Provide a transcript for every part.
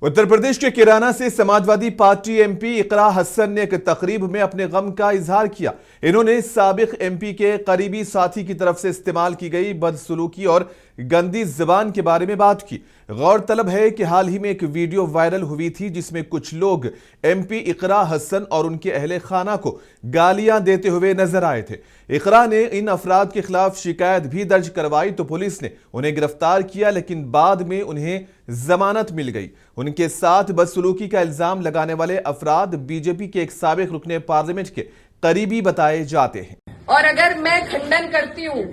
उत्तर प्रदेश के किराना से Samajwadi party MP इकरा हसन ने एक तकरीब में अपने गम का इजहार किया। इन्होंने साबिक एमपी के करीबी साथी की तरफ से इस्तेमाल की गई बदसलूकी और गंदी जुबान के बारे में बात की। गौरतलब है कि हाल ही में एक वीडियो वायरल हुई थी जिसमें कुछ लोग एमपी इकरा हसन और उनके अहले खाना को गालियां देते हुए नजर आए थे। इकरा ने इन अफराद के खिलाफ शिकायत भी दर्ज करवाई तो पुलिस ने उन्हें गिरफ्तार किया, लेकिन बाद में उन्हें जमानत मिल गई। उनके साथ बदसलूकी का इल्जाम लगाने वाले अफराद बीजेपी के एक साबिक रुकने पार्लियामेंट के करीबी बताए जाते हैं। और अगर मैं खंडन करती हूँ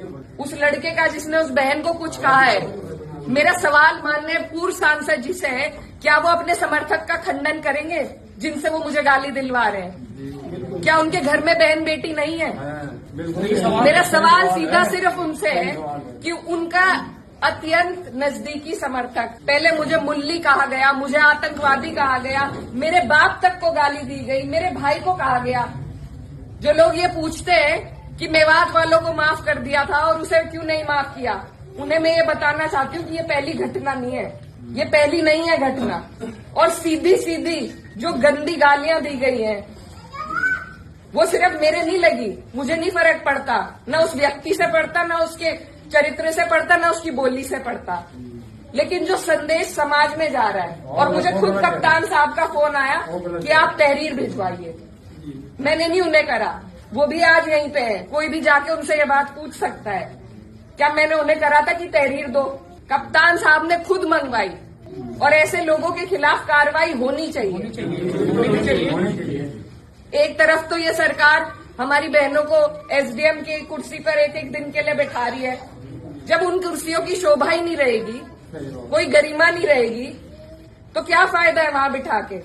उस लड़के का जिसने उस बहन को कुछ कहा है, मेरा सवाल माननीय पूर्व सांसद जी से है, क्या वो अपने समर्थक का खंडन करेंगे जिनसे वो मुझे गाली दिलवा रहे हैं? क्या उनके घर में बहन बेटी नहीं है? मेरा सवाल सीधा सिर्फ उनसे है कि उनका अत्यंत नजदीकी समर्थक, पहले मुझे मुल्ली कहा गया, मुझे आतंकवादी कहा गया, मेरे बाप तक को गाली दी गई, मेरे भाई को कहा गया। जो लोग ये पूछते हैं कि मेवात वालों को माफ कर दिया था और उसे क्यों नहीं माफ किया, उन्हें मैं ये बताना चाहती हूँ कि ये पहली घटना नहीं है, ये पहली नहीं है घटना। और सीधी सीधी जो गंदी गालियां दी गई हैं वो सिर्फ मेरे नहीं लगी, मुझे नहीं फर्क पड़ता, न उस व्यक्ति से पड़ता, न उसके चरित्र से पड़ता, न उसकी बोली से पड़ता, लेकिन जो संदेश समाज में जा रहा है। और मुझे खुद कप्तान साहब का फोन आया कि आप तहरीर भिजवाइए, मैंने नहीं उन्हें करा, वो भी आज यहीं पे है, कोई भी जाके उनसे ये बात पूछ सकता है, क्या मैंने उन्हें करा था कि तहरीर दो? कप्तान साहब ने खुद मंगवाई। और ऐसे लोगों के खिलाफ कार्रवाई होनी चाहिए। एक तरफ तो ये सरकार हमारी बहनों को एसडीएम की कुर्सी पर एक एक दिन के लिए बैठा रही है, जब उन कुर्सियों की शोभा ही नहीं रहेगी, कोई गरिमा नहीं रहेगी, तो क्या फायदा है वहां बिठा के?